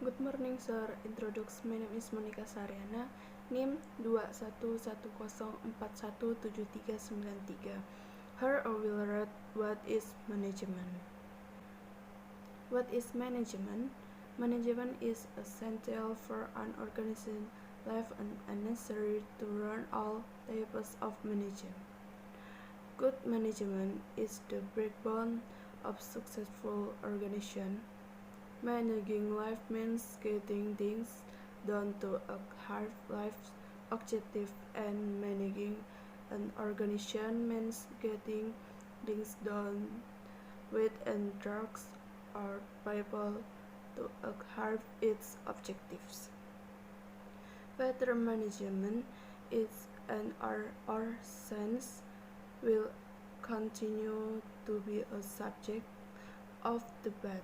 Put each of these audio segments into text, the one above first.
Good morning, sir. Introduction. My name is Monica Sariana. NIM 211041739393. Here I will read what is management. What is management? Management is essential for an organization's life and necessary to run all types of management. Good management is the backbone of successful organization. Managing life means getting things done to a hard life objective, and managing an organization means getting things done with and drugs or people to achieve its objectives. Better management is and our sense will continue to be a subject of debate.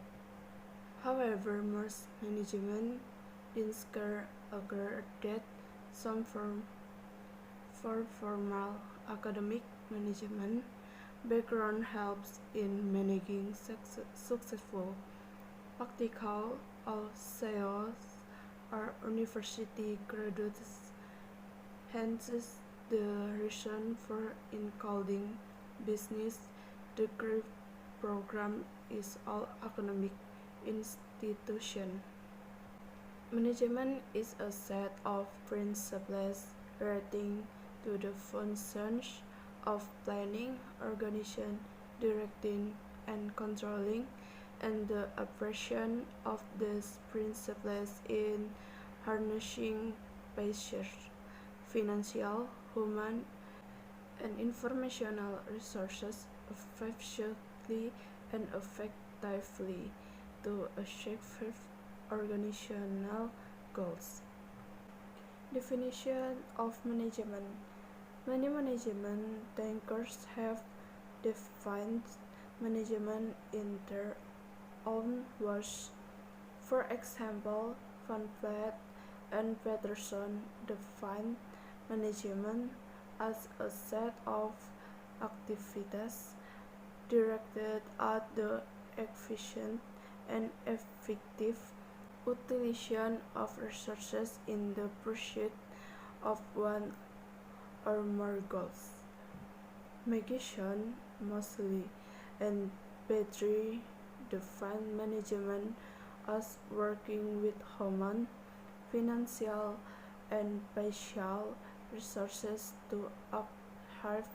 However, most management discourage that some for formal academic management background helps in managing successful practical or sales or university graduates. Hence, the reason for including business degree program is all academic institution. Management is a set of principles relating to the functions of planning, organization, directing, and controlling, and the operation of these principles in harnessing patient, financial, human, and informational resources efficiently and effectively to achieve organizational goals. Definition of management. Many management thinkers have defined management in their own words. For example, Van Vliet and Peterson define management as a set of activities directed at the efficient and effective utilization of resources in the pursuit of one or more goals. Magician, Mosley, and Petrie define management as working with human, financial, and spatial resources to achieve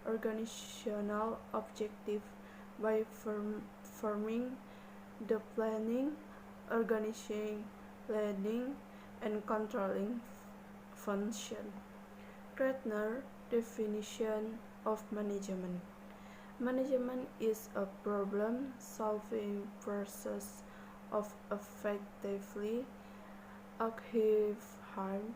organizational objectives by forming the planning, organizing, leading, and controlling function. Kreitner definition of management. Management is a problem-solving process of effectively achieving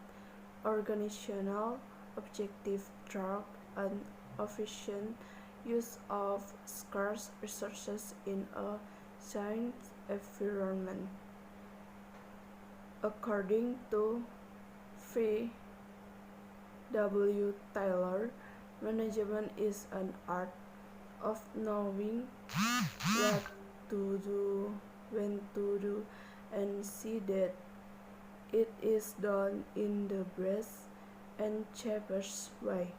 organizational objectives through an efficient use of scarce resources in a science environment. According to V. W. Taylor, management is an art of knowing what to do, when to do, and see that it is done in the best and cheapest way.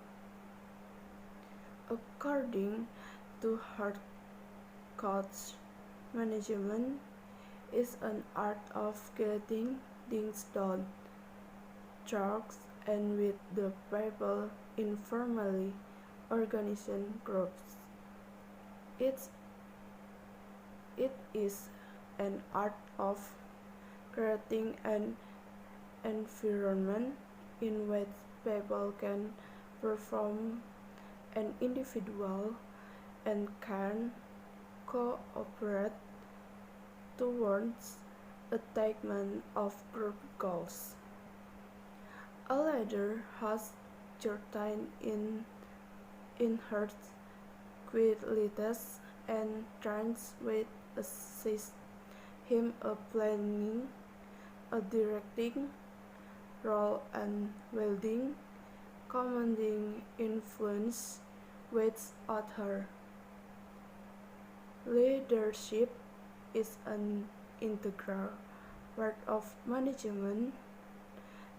According to Harcourt, management is an art of getting things done, drugs, and with the people informally organizing groups. It is an art of creating an environment in which people can perform an individual and can cooperate towards attainment of group goals. A leader has certain inherent qualities and traits which assist him a planning, a directing role, and wielding commanding influence with others. Leadership is an integral part of management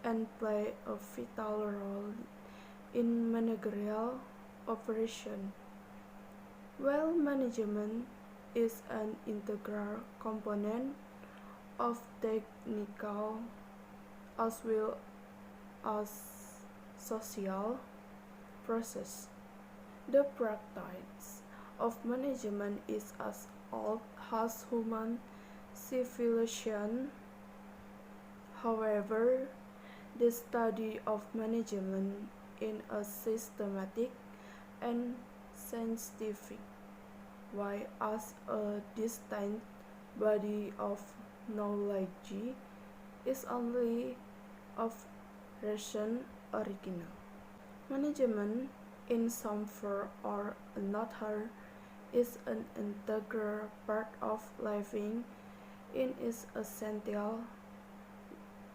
and play a vital role in managerial operation. While management is an integral component of technical as well as social process, the practice of management is as old as human civilization. However, the study of management in a systematic and scientific way as a distinct body of knowledge is only of recent origin. Management, in some form or another, is an integral part of living and is essential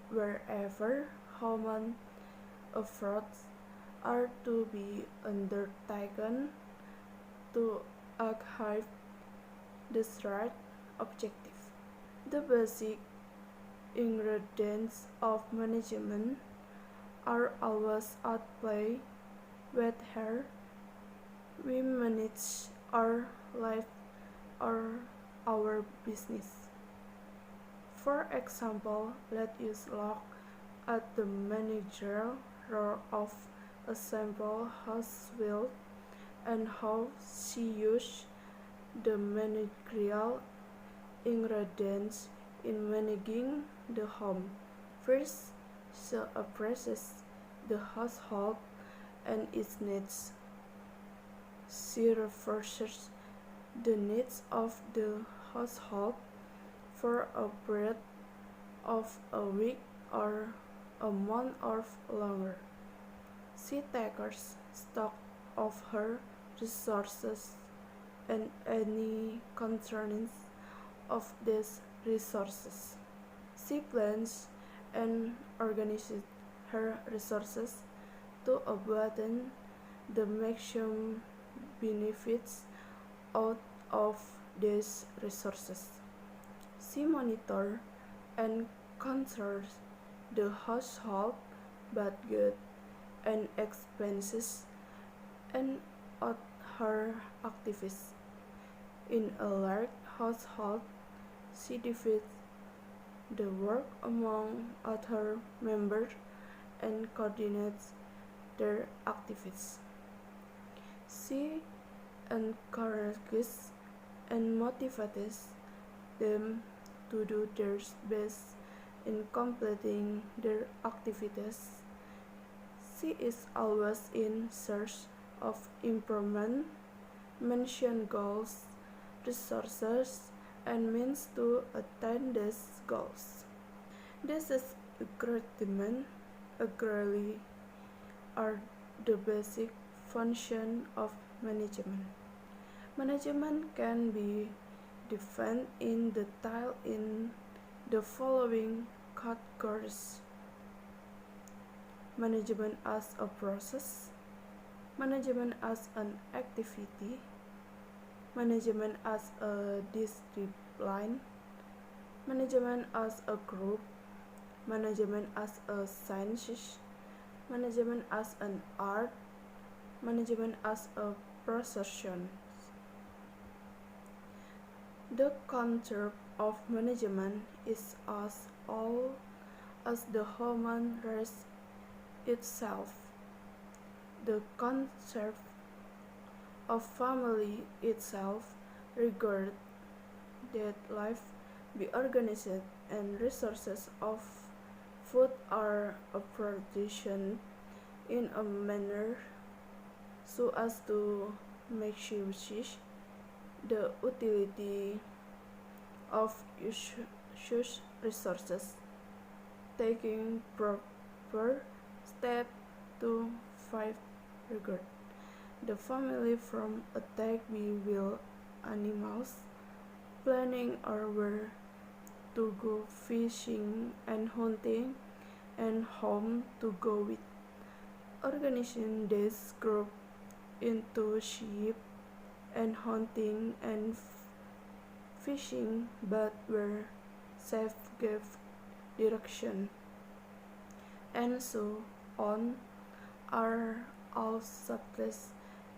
wherever human efforts are to be undertaken to achieve the right objective. The basic ingredients of management are always at play whether we manage our life or our business. For example, let us look at the managerial role of a simple housewife and how she uses the managerial ingredients in managing the home. First, she appraises the household and its needs. She researches the needs of the household for a period of a week or a month or longer. She takes stock of her resources and any concerns of these resources. She plans and organizes her resources to obtain the maximum benefits out of these resources. She monitors and controls the household budget and expenses and other activities. In a large household, she divides the work among other members and coordinates their activities. She encourages and motivates them to do their best in completing their activities. She is always in search of improvement, mention goals, resources, and means to attain these goals. This is agreement, agree are the basic function of management. Management can be defined in detail in the following categories: management as a process, management as an activity, management as a discipline, management as a group, management as a science, management as an art, management as a profession. The concept of management is as old as the human race itself. The concept of family itself regards that life be organized and resources of food are apportioned in a manner so as to maximize the utility of such resources, taking proper steps to fight regard the family from attack by wild animals, planning or where to go fishing and hunting, and whom to go with, organizing this group into sheep and hunting and fishing, but where safe gave direction, and so on are all subtle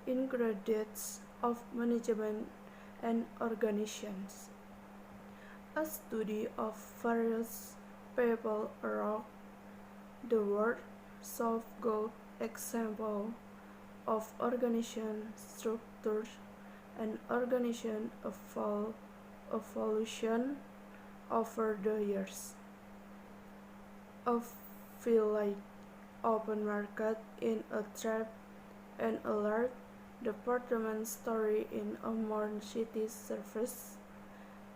ingredients of management and organizations. A study of various people around the world shows good examples of organization structures and organization evolution over the years. A village open market in a trade and a large department store in a modern city service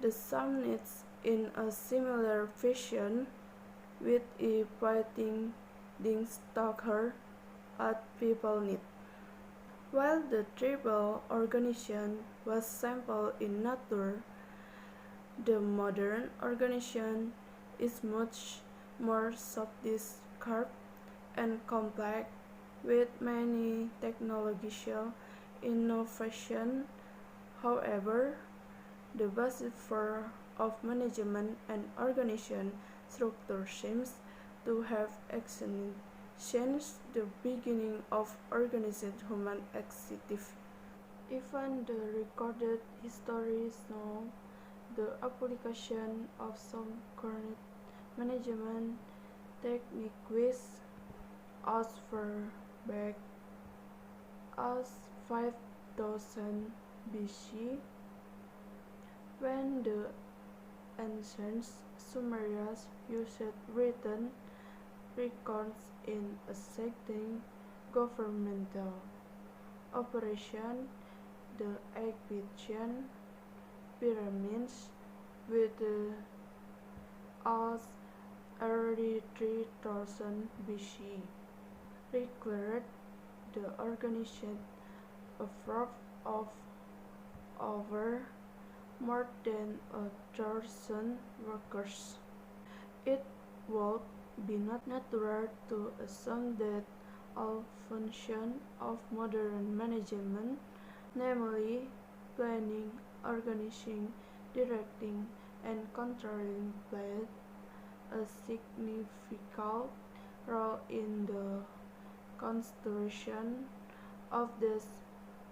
the same needs in a similar fashion with a biting stocker at people need. While the tribal organization was simple in nature, the modern organization is much more sophisticated and complex with many technological innovations. However, the basis of management and organization structure seems to have existed since the beginning of organized human activity. Even the recorded history shows the application of some current management techniques as far back as 5000 BC, when the ancient Sumerians used written records in executing governmental operations. The Egyptian pyramids, with as early 3000 BC, required the organization of over more than 1,000 workers. It would be not natural to assume that all functions of modern management, namely planning, organizing, directing, and controlling, played a significant role in the construction of these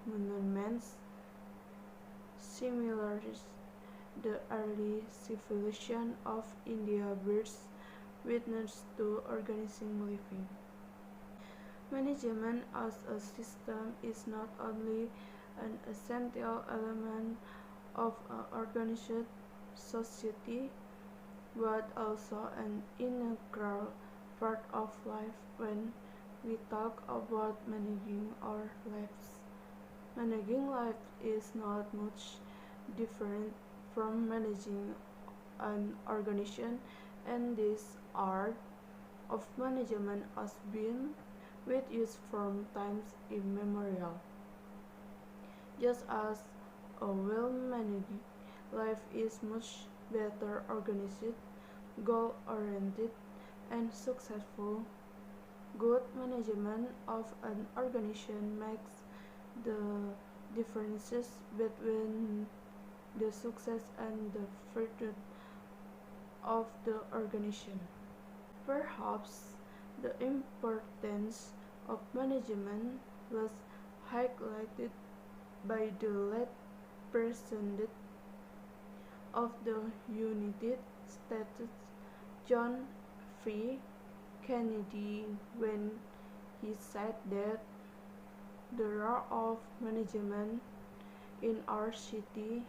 monuments. Similarly, the early civilization of India bears witness to organizing living. Management as a system is not only an essential element of an organized society, but also an integral part of life. When we talk about managing our lives, managing life is not much different from managing an organization, and this art of management has been with use from times immemorial. Just as a well-managed life is much better organized, goal-oriented, and successful, good management of an organization makes the differences between the success and the virtue of the organization. Perhaps the importance of management was highlighted by the late President of the United States, John F. Kennedy, when he said that the role of management in our city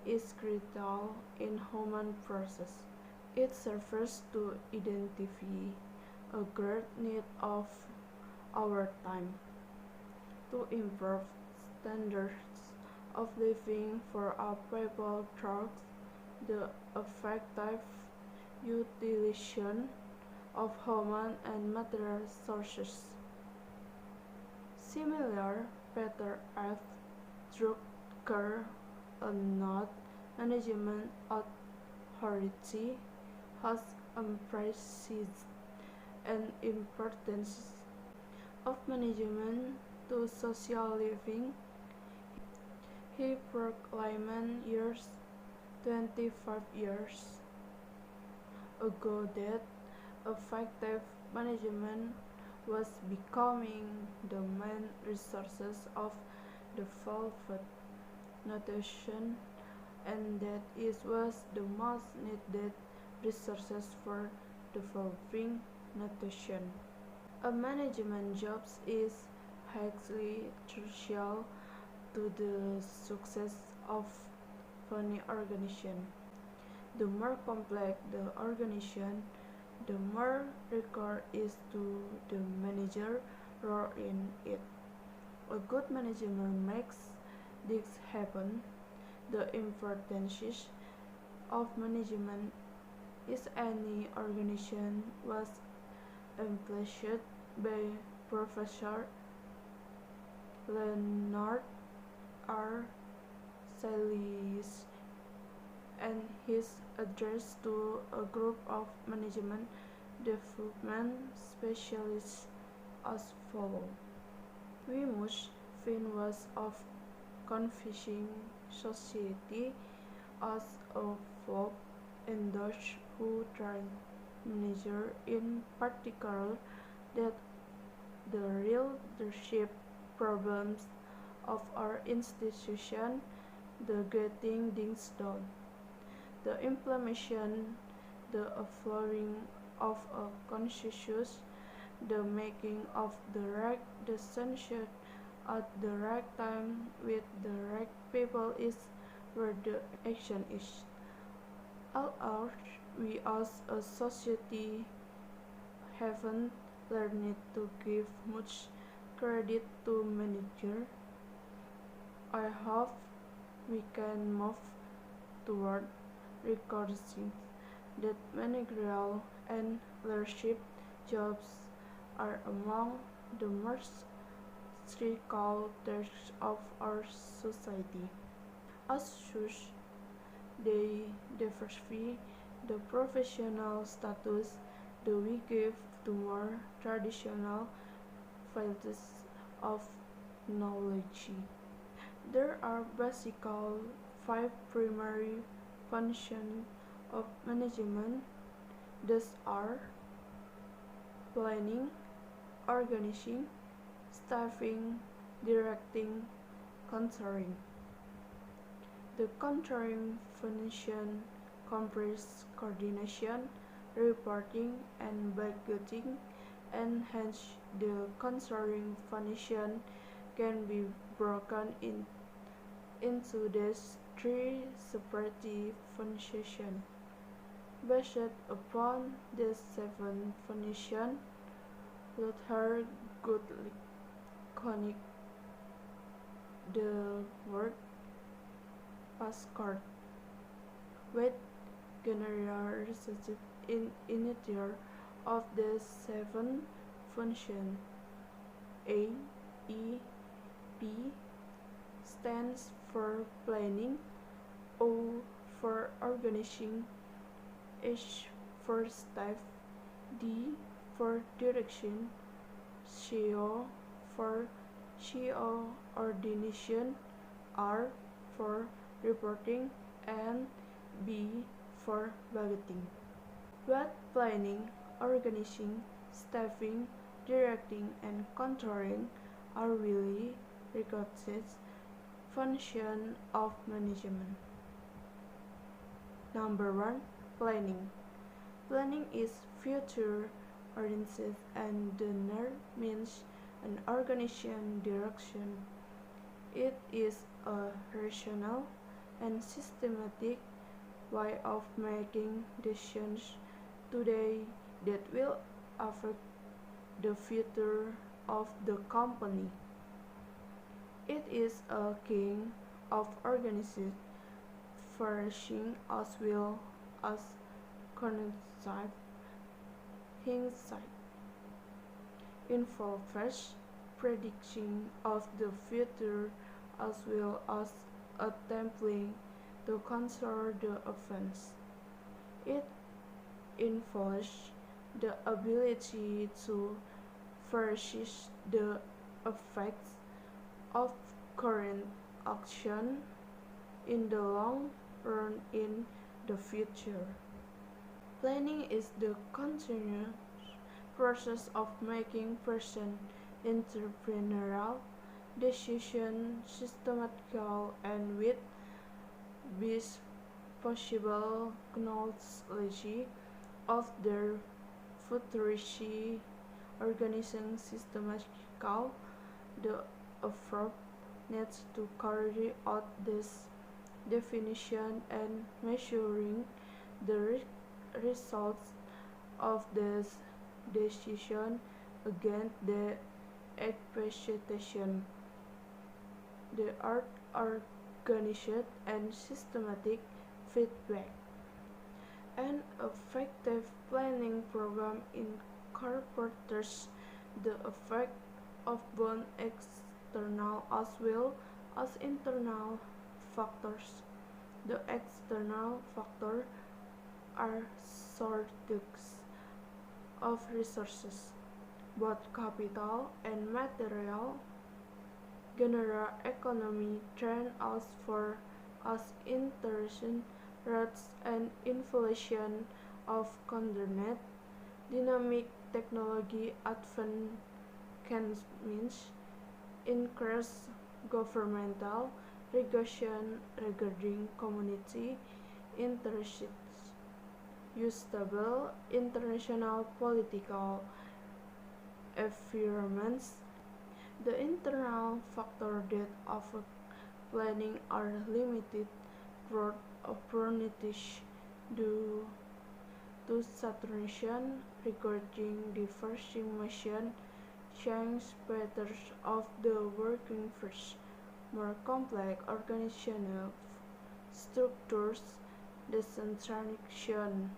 is critical in human process. It serves to identify a great need of our time to improve standards of living for our people through the effective utilization of human and material sources. Similar, Peter F. Drucker, a not management authority, has emphasized an importance of management to social living. He proclaimed years 25 years ago that effective management was becoming the main resources of developed notation, and that it was the most needed resources for developing notation. A management job is highly crucial to the success of any organization. The more complex the organization, the more required is to the manager role in it. A good management makes this happen. The importance of management is any organization was implied by Professor Leonard R. Salius and his address to a group of management development specialists as follows. We must find ways of convincing society as a whole and those who train managers in particular that the real leadership problems of our institution, the getting things done, the implementation, the offering of a consensus, the making of the right decision at the right time with the right people is where the action is. Although we as a society haven't learned to give much credit to managers, I hope we can move toward recognizing that managerial and leadership jobs are among the most critical tasks of our society. As such, they diversify the professional status that we give to more traditional fields of knowledge. There are basically five primary functions of management. These are planning, organizing, staffing, directing, controlling. The controlling function comprises coordination, reporting, and budgeting, and hence the controlling function can be broken into these three separate functions. Based upon these seven functions, Luther Goodlich connected the word postcard with general relationship in either of the seven functions. A, E, P stands for planning, O for organizing, H for staff, D for direction, CO for coordination, R for reporting, and B for budgeting. But planning, organizing, staffing, directing, and controlling are really recognized functions of management. Number 1. Planning. Planning is future-oriented and determines an organization's direction. It is a rational and systematic way of making decisions today that will affect the future of the company. It is a kind of organized flourishing as well as cognitive insight. Involves prediction of the future as well as attempting to control the events. It involves the ability to foresee the effects of current action in the long run in the future. Planning is the continuous process of making present entrepreneurial decisions systematical and with best possible knowledge of their future. Organizing systematical the effort needs to carry out this definition and measuring the results of this decision against the expectation. The art organized and systematic feedback. An effective planning program incorporates the effect of both external as well as internal factors. The external factors are sources of resources, both capital and material. General economy trend as far as interest rates and inflation of concerns. Dynamic technology advancements increase governmental regulation regarding community interests, stable international political environments. The internal factors that affect planning are limited growth opportunities due to saturation regarding diversification, change patterns of the working force, more complex organizational structures, decentralization.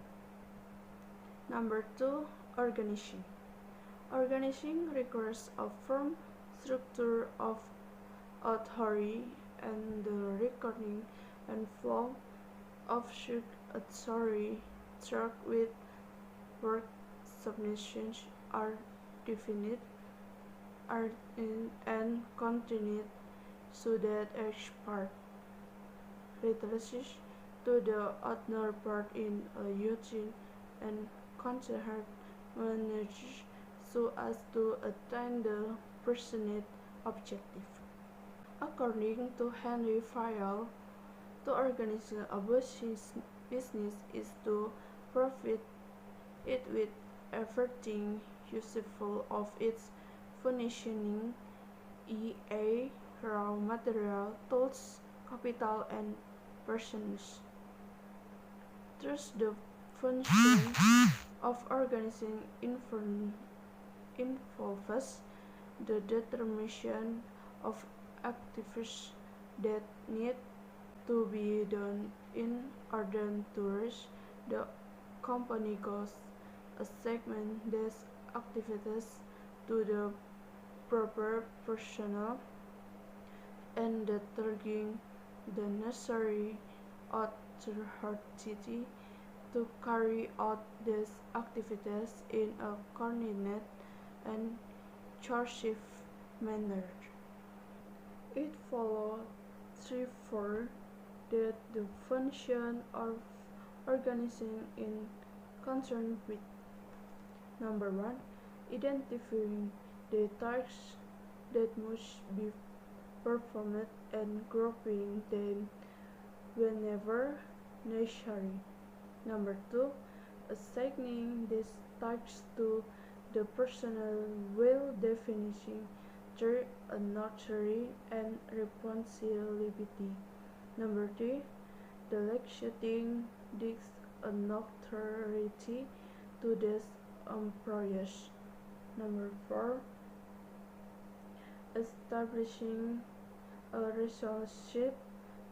Number 2. Organizing. Organizing requires a firm structure of authority and the recording and flow of such authority track with work submissions are defined and continued so that each part retraces to the other part in a routine and concerted manner so as to attain the perceived objective. According to Henry Fayol, to organize a business is to profit it with everything useful of its functioning, e.a. raw material, tools, capital, and persons. Thus, the function of organizing involves the determination of activities that need to be done in order to reach the company goals. A segment these activities to the proper personnel and determining the necessary authority to carry out these activities in a coordinated and cohesive manner. It follows therefore that the function of organizing in concern with number 1. Identifying the tasks that must be performed and grouping them whenever necessary. Number 2. Assigning these tasks to the personnel while defining their authority and responsibility. Number 3. Delegating this authority to these employees. Number 4. Establishing a relationship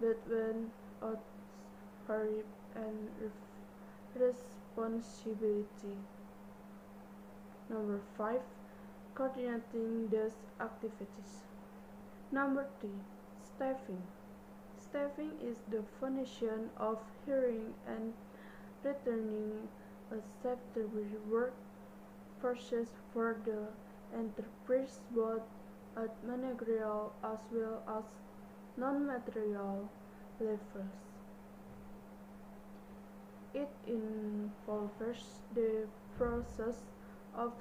between authority and responsibility. Number 5. Coordinating these activities. Number 3. Staffing. Staffing is the function of hiring and returning a sufficient workforce for the enterprise both at managerial as well as non-managerial levels. It involves the process of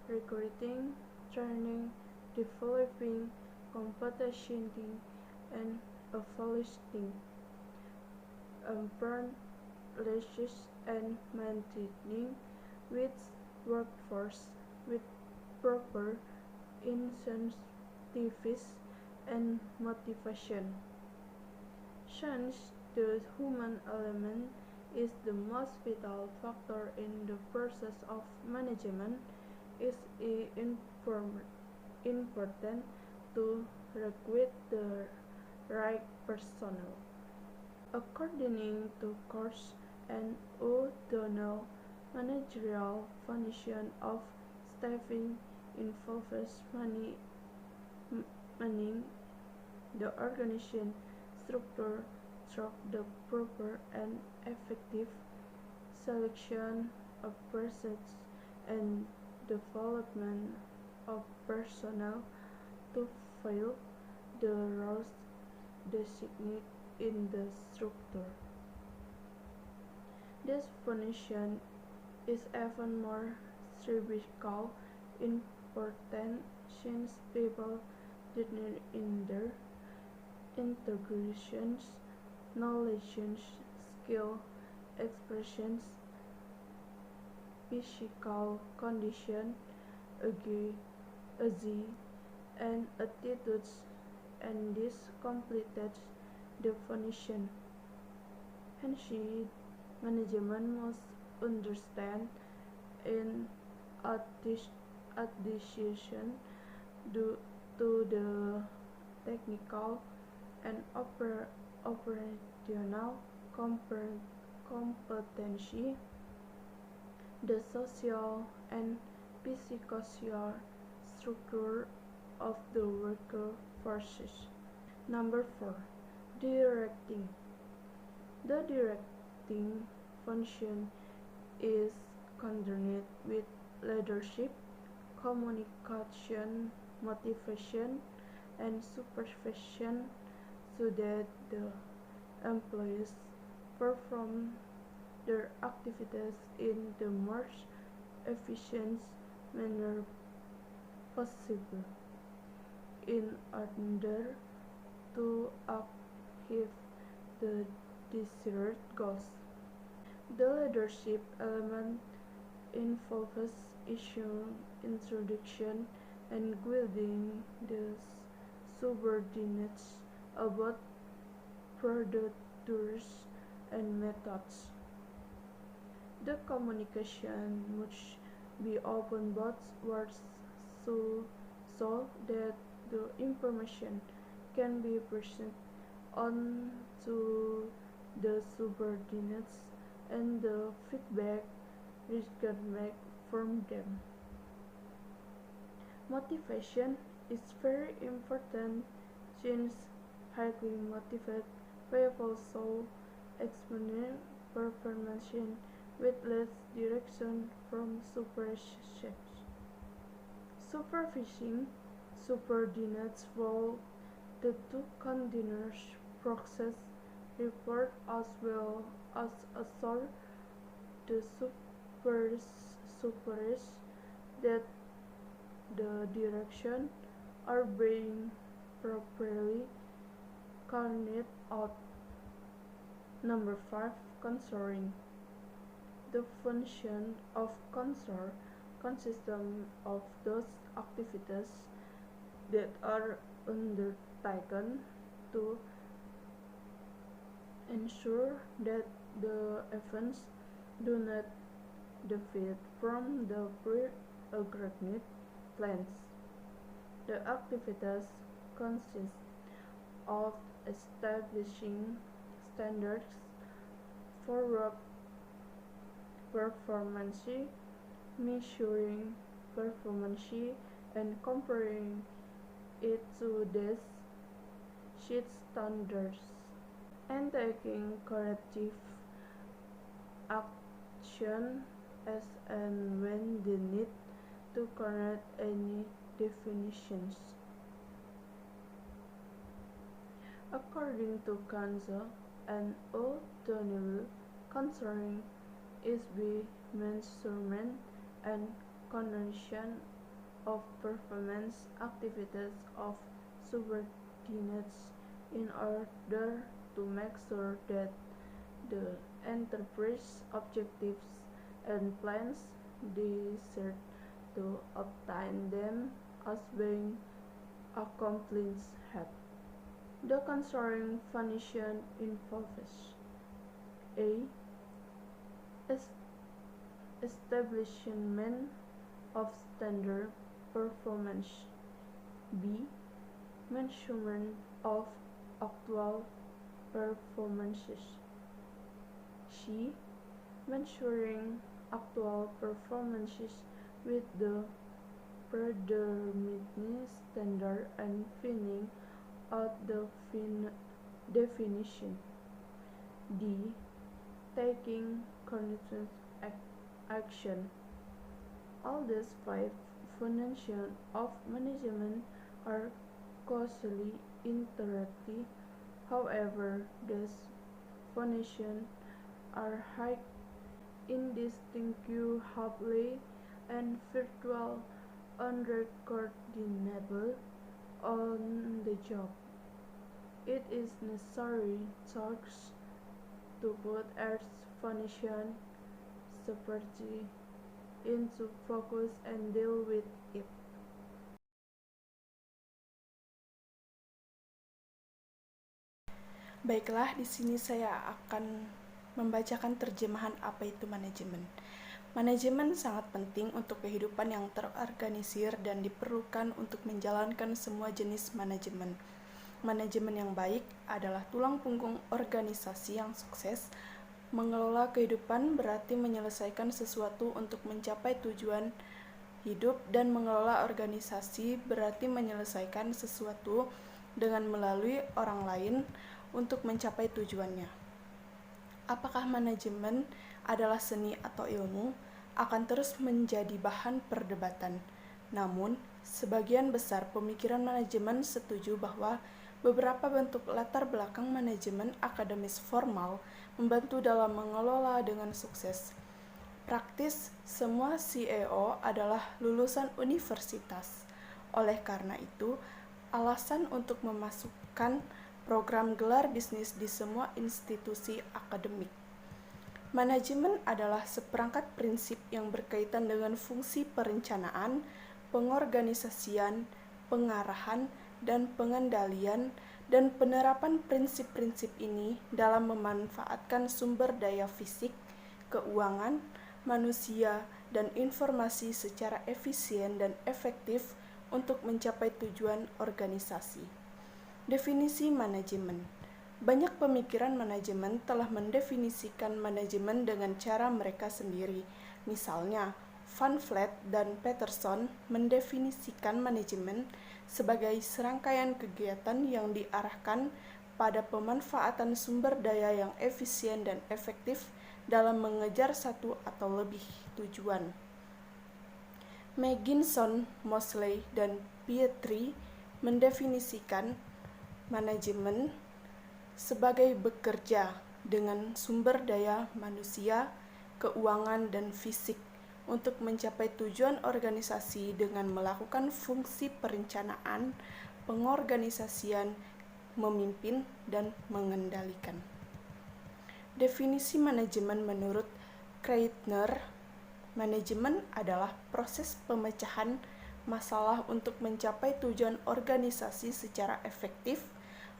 recruiting, training, developing, competency, and evaluating employees and maintaining its workforce with proper incentives and motivation. Since the human element is the most vital factor in the process of management, it is important to recruit the right personnel. According to Course and O'Donnell, managerial function of staffing involves managing the organization structure through the proper and effective selection of persons and development of personnel to fill the roles designated in the structure. This function is even more critical important since people depend in their integrations, knowledge, skill, expressions, physical condition, age, and attitudes, and this completed definition. Hence, management must understand in addition to the technical and operational competency, the social and psychosocial structure of the workforce. Number 4. Directing. The directing function is concerned with leadership, communication, motivation, and supervision so that the employees perform their activities in the most efficient manner possible in order to achieve the desired goals. The leadership element involves issuing instruction and guiding the subordinates about procedures and methods. The communication must be open both ways so that the information can be presented on to the subordinates and the feedback received from them. Motivation is very important since highly motivated people show exponential performance with less direction from supervision. Supervising subordinates while the two continuous process report as well as assure the superiors that the direction are being properly carried out. Number 5. Consulting. The function of consult consists of those activities that are undertaken to ensure that the events do not deviate from the pre-agreed plans. The activities consist of establishing standards for work performance, measuring performance, and comparing it to these sheet standards, and taking corrective action as and when the need to correct any definitions. According to Kanzo and O'Donnell, concerning is the measurement and coordination of performance activities of subordinates in order to make sure that the enterprise objectives and plans desired to obtain them as being accomplished. The concurring function involves a. Establishment of standard performance, b. Measurement of actual performances, c. Measuring actual performances with the predetermined standard and finding out the definition, d. Taking conscious action. All these five functions of management are closely interrelated. However, these functions are highly indistinguishable and virtually unrecognizable on the job. It is necessary thus to put each function separately into focus and deal with it. Baiklah, di sini saya akan membacakan terjemahan apa itu manajemen. Manajemen sangat penting untuk kehidupan yang terorganisir dan diperlukan untuk menjalankan semua jenis manajemen. Manajemen yang baik adalah tulang punggung organisasi yang sukses. Mengelola kehidupan berarti menyelesaikan sesuatu untuk mencapai tujuan hidup, dan mengelola organisasi berarti menyelesaikan sesuatu dengan melalui orang lain untuk mencapai tujuannya. Apakah manajemen adalah seni atau ilmu akan terus menjadi bahan perdebatan. Namun, sebagian besar pemikiran manajemen setuju bahwa beberapa bentuk latar belakang manajemen akademis formal membantu dalam mengelola dengan sukses. Praktis, semua CEO adalah lulusan universitas. Oleh karena itu, alasan untuk memasukkan program gelar bisnis di semua institusi akademik. Manajemen adalah seperangkat prinsip yang berkaitan dengan fungsi perencanaan, pengorganisasian, pengarahan, dan pengendalian, dan penerapan prinsip-prinsip ini dalam memanfaatkan sumber daya fisik, keuangan, manusia, dan informasi secara efisien dan efektif untuk mencapai tujuan organisasi. Definisi manajemen. Banyak pemikiran manajemen telah mendefinisikan manajemen dengan cara mereka sendiri. Misalnya, Van Vleet dan Peterson mendefinisikan manajemen sebagai serangkaian kegiatan yang diarahkan pada pemanfaatan sumber daya yang efisien dan efektif dalam mengejar satu atau lebih tujuan. McGinson, Mosley, dan Pietri mendefinisikan manajemen sebagai bekerja dengan sumber daya manusia, keuangan, dan fisik untuk mencapai tujuan organisasi dengan melakukan fungsi perencanaan, pengorganisasian, memimpin, dan mengendalikan. Definisi manajemen menurut Kreitner, manajemen adalah proses pemecahan masalah untuk mencapai tujuan organisasi secara efektif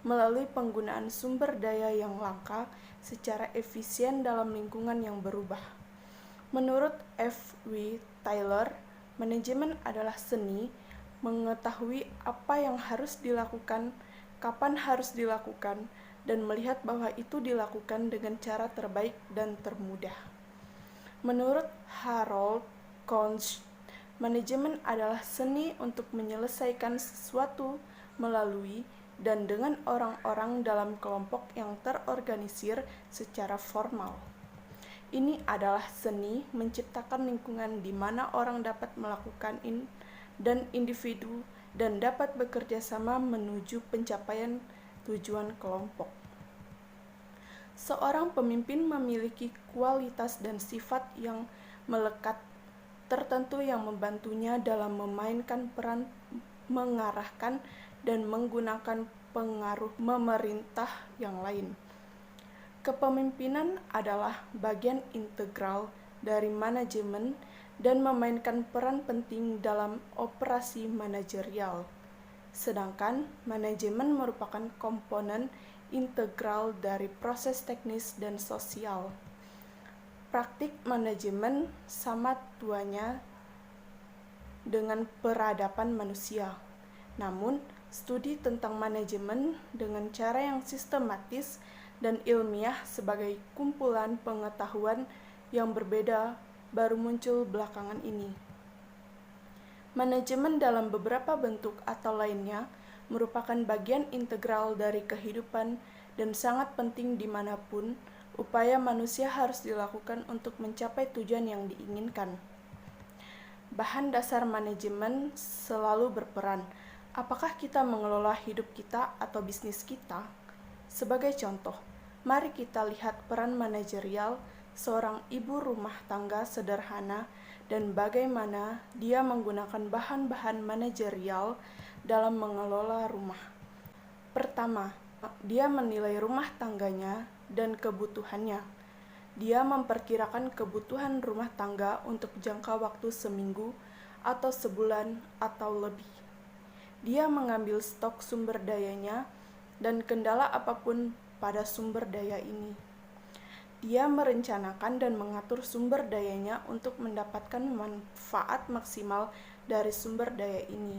melalui penggunaan sumber daya yang langka secara efisien dalam lingkungan yang berubah. Menurut F. W. Taylor, manajemen adalah seni mengetahui apa yang harus dilakukan, kapan harus dilakukan, dan melihat bahwa itu dilakukan dengan cara terbaik dan termudah. Menurut Harold Kunz, manajemen adalah seni untuk menyelesaikan sesuatu melalui dan dengan orang-orang dalam kelompok yang terorganisir secara formal. Ini adalah seni menciptakan lingkungan di mana orang dapat melakukan dan individu dan dapat bekerja sama menuju pencapaian tujuan kelompok. Seorang pemimpin memiliki kualitas dan sifat yang melekat tertentu yang membantunya dalam memainkan peran mengarahkan dan menggunakan pengaruh memerintah yang lain. Kepemimpinan adalah bagian integral dari manajemen dan memainkan peran penting dalam operasi manajerial. Sedangkan manajemen merupakan komponen integral dari proses teknis dan sosial. Praktik manajemen sama tuanya dengan peradaban manusia. Namun, studi tentang manajemen dengan cara yang sistematis dan ilmiah sebagai kumpulan pengetahuan yang berbeda baru muncul belakangan ini. Manajemen dalam beberapa bentuk atau lainnya merupakan bagian integral dari kehidupan dan sangat penting dimanapun upaya manusia harus dilakukan untuk mencapai tujuan yang diinginkan. Bahan dasar manajemen selalu berperan. Apakah kita mengelola hidup kita atau bisnis kita? Sebagai contoh, mari kita lihat peran manajerial seorang ibu rumah tangga sederhana dan bagaimana dia menggunakan bahan-bahan manajerial dalam mengelola rumah. Pertama, dia menilai rumah tangganya dan kebutuhannya. Dia memperkirakan kebutuhan rumah tangga untuk jangka waktu seminggu atau sebulan atau lebih. Dia mengambil stok sumber dayanya dan kendala apapun pada sumber daya ini. Dia merencanakan dan mengatur sumber dayanya untuk mendapatkan manfaat maksimal dari sumber daya ini.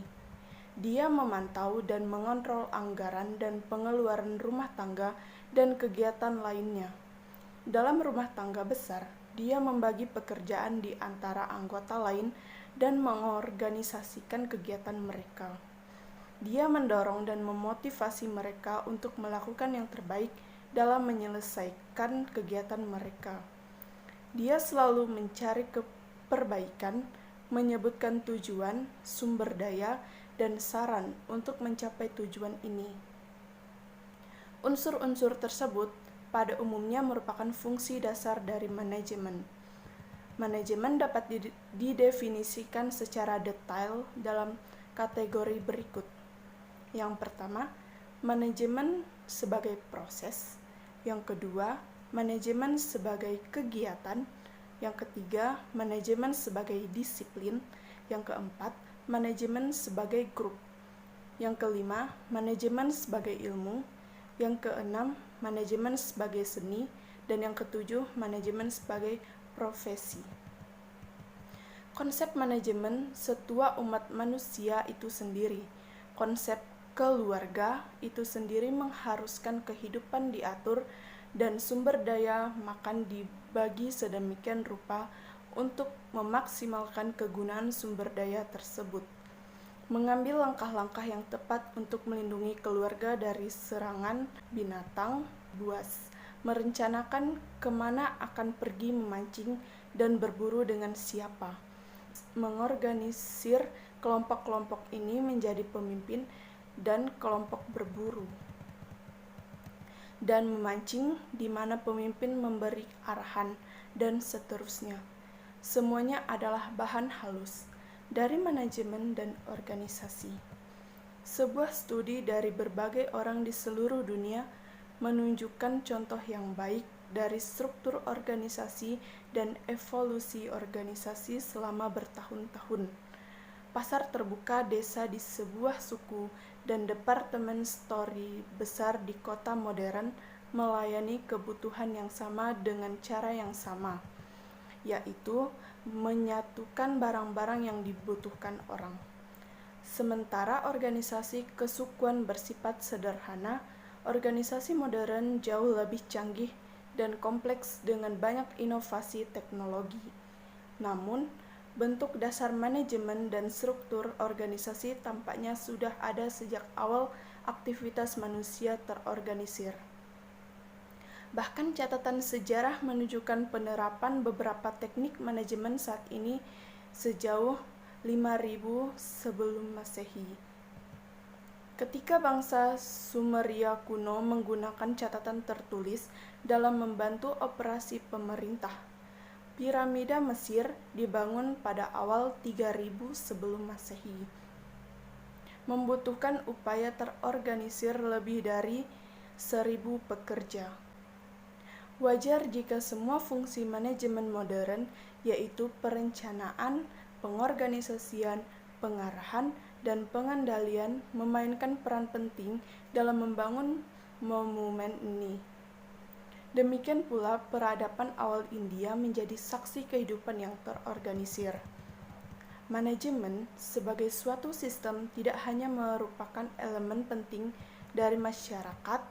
Dia memantau dan mengontrol anggaran dan pengeluaran rumah tangga dan kegiatan lainnya. Dalam rumah tangga besar, dia membagi pekerjaan di antara anggota lain dan mengorganisasikan kegiatan mereka. Dia mendorong dan memotivasi mereka untuk melakukan yang terbaik dalam menyelesaikan kegiatan mereka. Dia selalu mencari perbaikan, menyebutkan tujuan, sumber daya, dan saran untuk mencapai tujuan ini. Unsur-unsur tersebut pada umumnya merupakan fungsi dasar dari manajemen. Manajemen dapat didefinisikan secara detail dalam kategori berikut. Yang pertama, manajemen sebagai proses. Yang kedua, manajemen sebagai kegiatan. Yang ketiga, manajemen sebagai disiplin. Yang keempat, manajemen sebagai grup. Yang kelima, manajemen sebagai ilmu. Yang keenam, manajemen sebagai seni. Dan yang ketujuh, manajemen sebagai profesi. Konsep manajemen setua umat manusia itu sendiri. Konsep keluarga itu sendiri mengharuskan kehidupan diatur dan sumber daya makan dibagi sedemikian rupa untuk memaksimalkan kegunaan sumber daya tersebut. Mengambil langkah-langkah yang tepat untuk melindungi keluarga dari serangan binatang buas. Merencanakan kemana akan pergi memancing dan berburu dengan siapa. Mengorganisir kelompok-kelompok ini menjadi pemimpin dan kelompok berburu dan memancing di mana pemimpin memberi arahan dan seterusnya. Semuanya adalah bahan halus dari manajemen dan organisasi. Sebuah studi dari berbagai orang di seluruh dunia menunjukkan contoh yang baik dari struktur organisasi dan evolusi organisasi selama bertahun-tahun. Pasar terbuka desa di sebuah suku dan departemen store besar di kota modern melayani kebutuhan yang sama dengan cara yang sama, yaitu menyatukan barang-barang yang dibutuhkan orang. Sementara organisasi kesukuan bersifat sederhana, organisasi modern jauh lebih canggih dan kompleks dengan banyak inovasi teknologi. Namun, bentuk dasar manajemen dan struktur organisasi tampaknya sudah ada sejak awal aktivitas manusia terorganisir. Bahkan catatan sejarah menunjukkan penerapan beberapa teknik manajemen saat ini sejauh 5.000 sebelum Masehi. Ketika bangsa Sumeria kuno menggunakan catatan tertulis dalam membantu operasi pemerintah, piramida Mesir dibangun pada awal 3000 sebelum Masehi. Membutuhkan upaya terorganisir lebih dari 1000 pekerja. Wajar jika semua fungsi manajemen modern, yaitu perencanaan, pengorganisasian, pengarahan, dan pengendalian, memainkan peran penting dalam membangun monumen ini. Demikian pula peradaban awal India menjadi saksi kehidupan yang terorganisir. Manajemen sebagai suatu sistem tidak hanya merupakan elemen penting dari masyarakat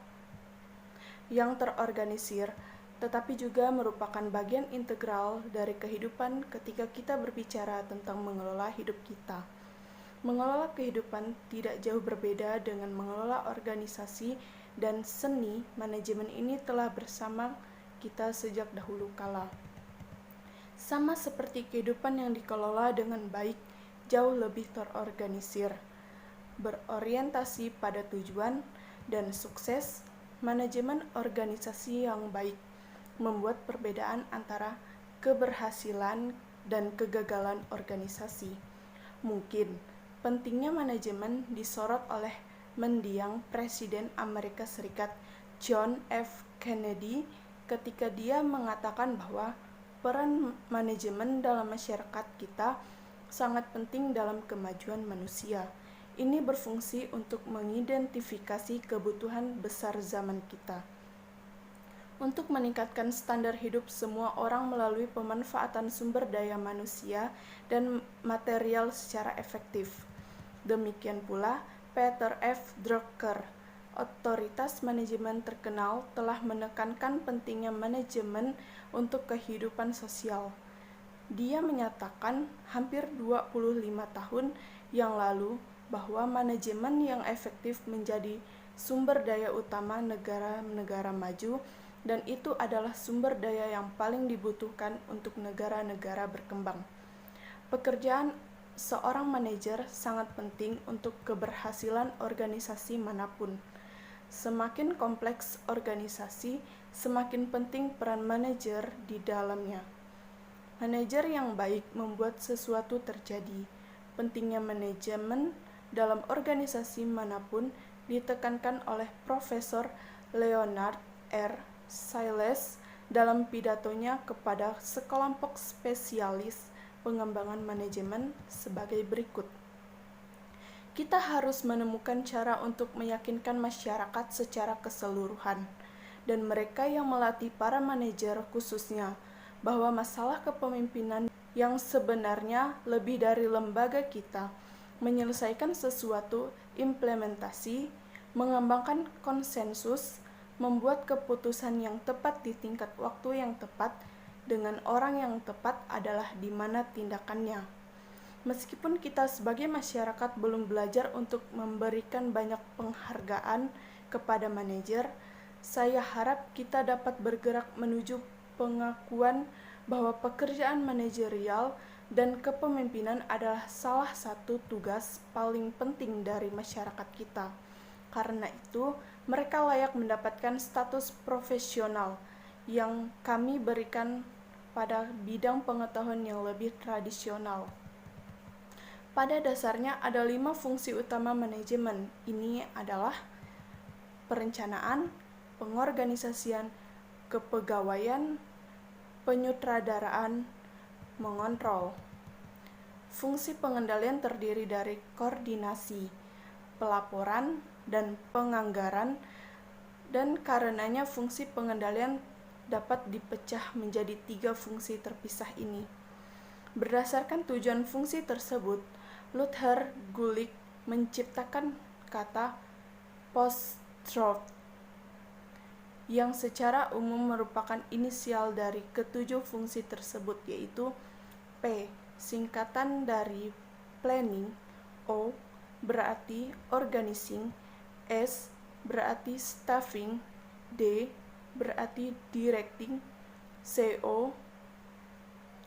yang terorganisir, tetapi juga merupakan bagian integral dari kehidupan ketika kita berbicara tentang mengelola hidup kita. Mengelola kehidupan tidak jauh berbeda dengan mengelola organisasi dan seni. Manajemen ini telah bersama kita sejak dahulu kala. Sama seperti kehidupan yang dikelola dengan baik, jauh lebih terorganisir, berorientasi pada tujuan dan sukses. Manajemen organisasi yang baik membuat perbedaan antara keberhasilan dan kegagalan organisasi. Mungkin pentingnya manajemen disorot oleh mendiang Presiden Amerika Serikat John F. Kennedy ketika dia mengatakan bahwa peran manajemen dalam masyarakat kita sangat penting dalam kemajuan manusia. Ini berfungsi untuk mengidentifikasi kebutuhan besar zaman kita, untuk meningkatkan standar hidup semua orang melalui pemanfaatan sumber daya manusia dan material secara efektif. Demikian pula Peter F. Drucker, otoritas manajemen terkenal, telah menekankan pentingnya manajemen untuk kehidupan sosial. Dia menyatakan hampir 25 tahun yang lalu bahwa manajemen yang efektif menjadi sumber daya utama negara-negara maju, dan itu adalah sumber daya yang paling dibutuhkan untuk negara-negara berkembang. Pekerjaan seorang manajer sangat penting untuk keberhasilan organisasi manapun. Semakin kompleks organisasi, semakin penting peran manajer di dalamnya. Manajer yang baik membuat sesuatu terjadi. Pentingnya manajemen dalam organisasi manapun ditekankan oleh Profesor Leonard R. Siles dalam pidatonya kepada sekelompok spesialis pengembangan manajemen sebagai berikut. Kita harus menemukan cara untuk meyakinkan masyarakat secara keseluruhan, dan mereka yang melatih para manajer khususnya, bahwa masalah kepemimpinan yang sebenarnya lebih dari lembaga kita, menyelesaikan sesuatu, implementasi, mengembangkan konsensus, membuat keputusan yang tepat di tingkat waktu yang tepat, dengan orang yang tepat adalah di mana tindakannya. Meskipun kita sebagai masyarakat belum belajar untuk memberikan banyak penghargaan kepada manajer, saya harap kita dapat bergerak menuju pengakuan bahwa pekerjaan manajerial dan kepemimpinan adalah salah satu tugas paling penting dari masyarakat kita. Karena itu, mereka layak mendapatkan status profesional yang kami berikan pada bidang pengetahuan yang lebih tradisional. Pada dasarnya ada 5 fungsi utama manajemen. Ini adalah perencanaan, pengorganisasian, kepegawaian, penyutradaraan, mengontrol. Fungsi pengendalian terdiri dari koordinasi, pelaporan, dan penganggaran, dan karenanya fungsi pengendalian dapat dipecah menjadi 3 fungsi terpisah ini. Berdasarkan tujuan fungsi tersebut, Luther Gulick menciptakan kata post-truth yang secara umum merupakan inisial dari ketujuh fungsi tersebut, yaitu P, singkatan dari planning, O berarti organizing, S berarti staffing, D berarti directing, CO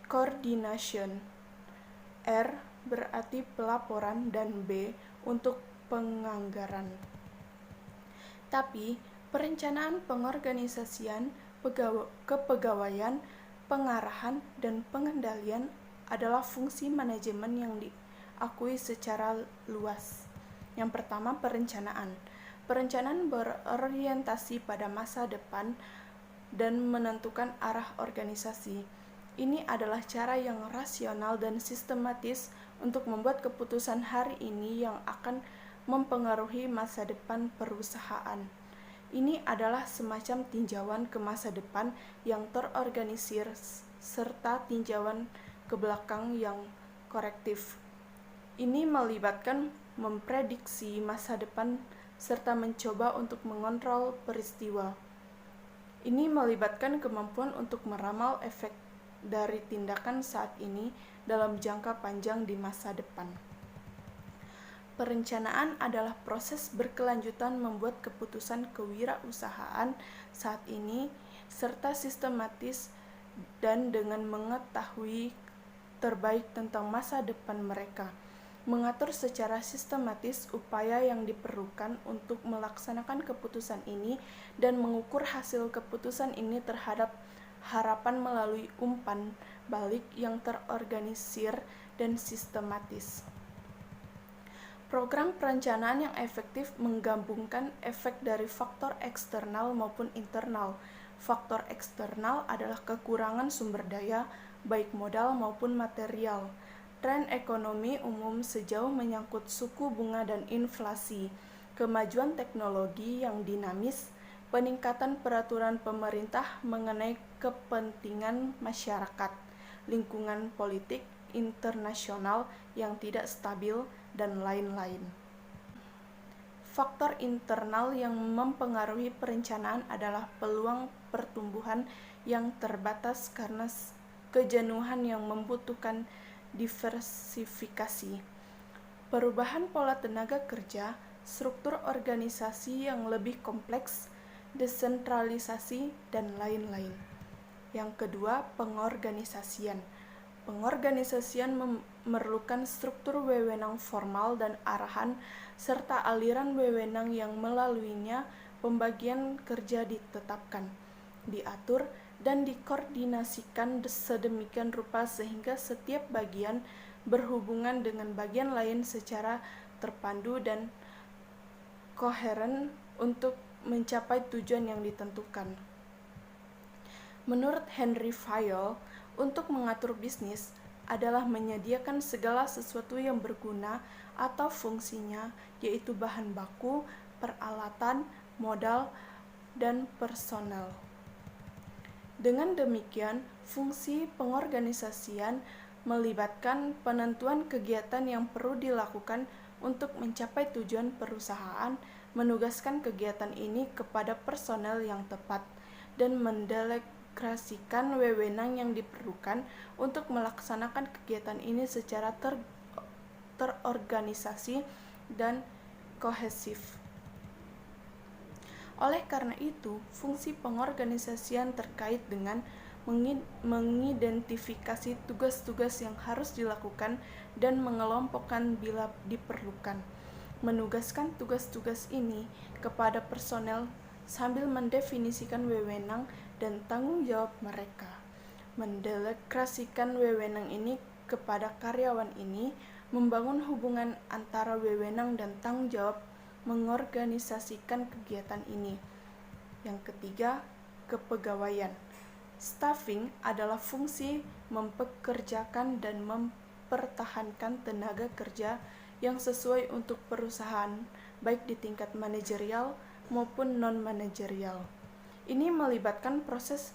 coordination, R berarti pelaporan, dan B untuk penganggaran. Tapi, perencanaan pengorganisasian, kepegawaian, pengarahan, dan pengendalian adalah fungsi manajemen yang diakui secara luas. Yang pertama, perencanaan. Perencanaan berorientasi pada masa depan dan menentukan arah organisasi. Ini adalah cara yang rasional dan sistematis untuk membuat keputusan hari ini yang akan mempengaruhi masa depan perusahaan. Ini adalah semacam tinjauan ke masa depan yang terorganisir serta tinjauan ke belakang yang korektif. Ini melibatkan memprediksi masa depan serta mencoba untuk mengontrol peristiwa. Ini melibatkan kemampuan untuk meramal efek dari tindakan saat ini dalam jangka panjang di masa depan. Perencanaan adalah proses berkelanjutan membuat keputusan kewirausahaan saat ini serta sistematis dan dengan mengetahui terbaik tentang masa depan mereka. Mengatur secara sistematis upaya yang diperlukan untuk melaksanakan keputusan ini dan mengukur hasil keputusan ini terhadap harapan melalui umpan balik yang terorganisir dan sistematis. Program perencanaan yang efektif menggabungkan efek dari faktor eksternal maupun internal. Faktor eksternal adalah kekurangan sumber daya, baik modal maupun material. Tren ekonomi umum sejauh menyangkut suku bunga dan inflasi, kemajuan teknologi yang dinamis, peningkatan peraturan pemerintah mengenai kepentingan masyarakat, lingkungan politik internasional yang tidak stabil, dan lain-lain. Faktor internal yang mempengaruhi perencanaan adalah peluang pertumbuhan yang terbatas karena kejenuhan yang membutuhkan diversifikasi, perubahan pola tenaga kerja, struktur organisasi yang lebih kompleks, desentralisasi, dan lain-lain. Yang kedua, pengorganisasian. Pengorganisasian memerlukan struktur wewenang formal dan arahan, serta aliran wewenang yang melaluinya pembagian kerja ditetapkan, diatur, dan dikoordinasikan sedemikian rupa sehingga setiap bagian berhubungan dengan bagian lain secara terpandu dan koheren untuk mencapai tujuan yang ditentukan. Menurut Henry Fayol, untuk mengatur bisnis adalah menyediakan segala sesuatu yang berguna atau fungsinya, yaitu bahan baku, peralatan, modal, dan personel. Dengan demikian, fungsi pengorganisasian melibatkan penentuan kegiatan yang perlu dilakukan untuk mencapai tujuan perusahaan, menugaskan kegiatan ini kepada personel yang tepat, dan mendelegasikan wewenang yang diperlukan untuk melaksanakan kegiatan ini secara terorganisasi dan kohesif. Oleh karena itu, fungsi pengorganisasian terkait dengan mengidentifikasi tugas-tugas yang harus dilakukan dan mengelompokkan bila diperlukan, menugaskan tugas-tugas ini kepada personel sambil mendefinisikan wewenang dan tanggung jawab mereka, mendelegasikan wewenang ini kepada karyawan ini, membangun hubungan antara wewenang dan tanggung jawab, mengorganisasikan kegiatan ini. Yang ketiga, kepegawaian. Staffing adalah fungsi mempekerjakan dan mempertahankan tenaga kerja yang sesuai untuk perusahaan, baik di tingkat manajerial maupun non-manajerial. Ini melibatkan proses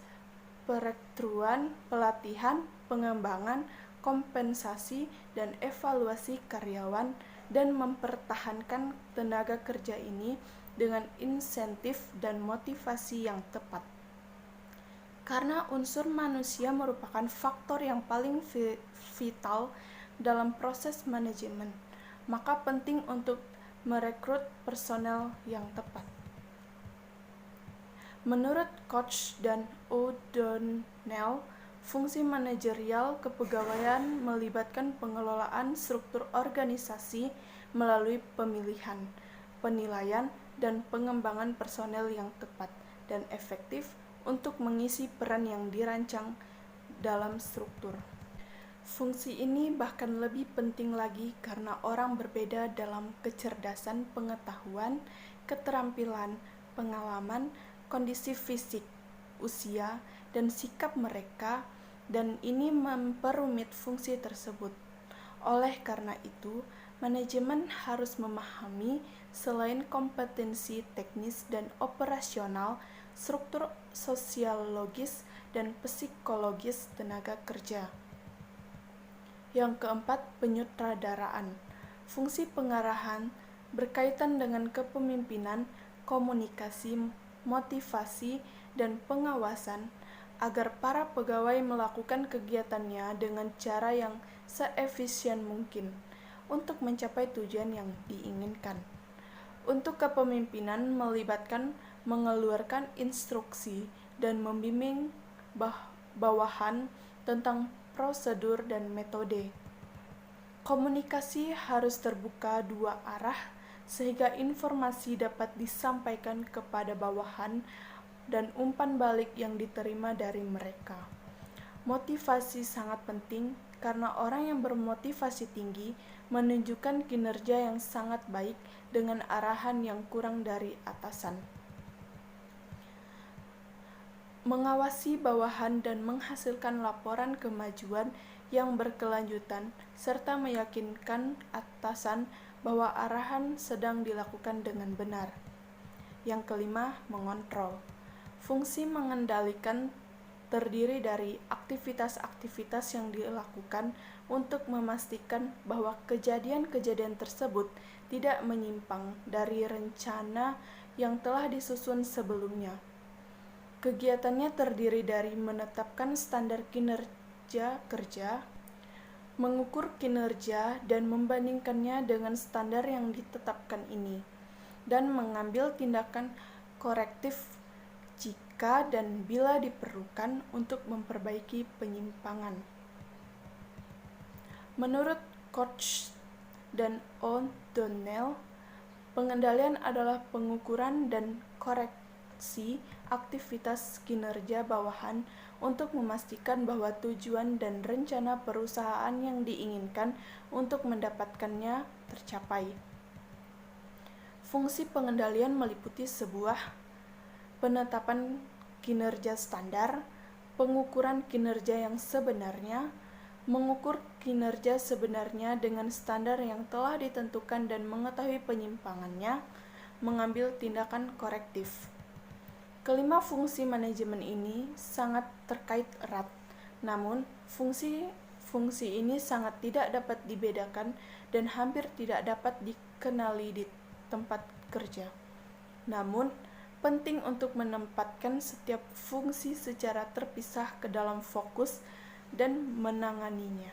perekrutan, pelatihan, pengembangan, kompensasi, dan evaluasi karyawan, dan mempertahankan tenaga kerja ini dengan insentif dan motivasi yang tepat. Karena unsur manusia merupakan faktor yang paling vital dalam proses manajemen, maka penting untuk merekrut personel yang tepat. Menurut Koch dan O'Donnell, Fungsi manajerial kepegawaian melibatkan pengelolaan struktur organisasi melalui pemilihan, penilaian, dan pengembangan personel yang tepat dan efektif untuk mengisi peran yang dirancang dalam struktur. Fungsi ini bahkan lebih penting lagi karena orang berbeda dalam kecerdasan pengetahuan, keterampilan, pengalaman, kondisi fisik, usia, dan sikap mereka, dan ini memperumit fungsi tersebut. Oleh karena itu, manajemen harus memahami selain kompetensi teknis dan operasional, struktur sosiologis dan psikologis tenaga kerja. Yang keempat, penyutradaraan. Fungsi pengarahan berkaitan dengan kepemimpinan, komunikasi, motivasi, dan pengawasan agar para pegawai melakukan kegiatannya dengan cara yang seefisien mungkin untuk mencapai tujuan yang diinginkan. Untuk kepemimpinan melibatkan mengeluarkan instruksi dan membimbing bawahan tentang prosedur dan metode. Komunikasi harus terbuka dua arah sehingga informasi dapat disampaikan kepada bawahan dan umpan balik yang diterima dari mereka. Motivasi sangat penting karena orang yang bermotivasi tinggi menunjukkan kinerja yang sangat baik dengan arahan yang kurang dari atasan. Mengawasi bawahan dan menghasilkan laporan kemajuan yang berkelanjutan, serta meyakinkan atasan bahwa arahan sedang dilakukan dengan benar. Yang kelima, mengontrol. Fungsi mengendalikan terdiri dari aktivitas-aktivitas yang dilakukan untuk memastikan bahwa kejadian-kejadian tersebut tidak menyimpang dari rencana yang telah disusun sebelumnya. Kegiatannya terdiri dari menetapkan standar kinerja kerja, mengukur kinerja dan membandingkannya dengan standar yang ditetapkan ini, dan mengambil tindakan korektif jika dan bila diperlukan untuk memperbaiki penyimpangan. Menurut Koch dan O'Donnell, pengendalian adalah pengukuran dan koreksi aktivitas kinerja bawahan untuk memastikan bahwa tujuan dan rencana perusahaan yang diinginkan untuk mendapatkannya tercapai. Fungsi pengendalian meliputi sebuah penetapan kinerja standar, pengukuran kinerja yang sebenarnya, mengukur kinerja sebenarnya dengan standar yang telah ditentukan dan mengetahui penyimpangannya, mengambil tindakan korektif. Kelima fungsi manajemen ini sangat terkait erat, namun fungsi ini sangat tidak dapat dibedakan dan hampir tidak dapat dikenali di tempat kerja. Namun, penting untuk menempatkan setiap fungsi secara terpisah ke dalam fokus dan menanganinya.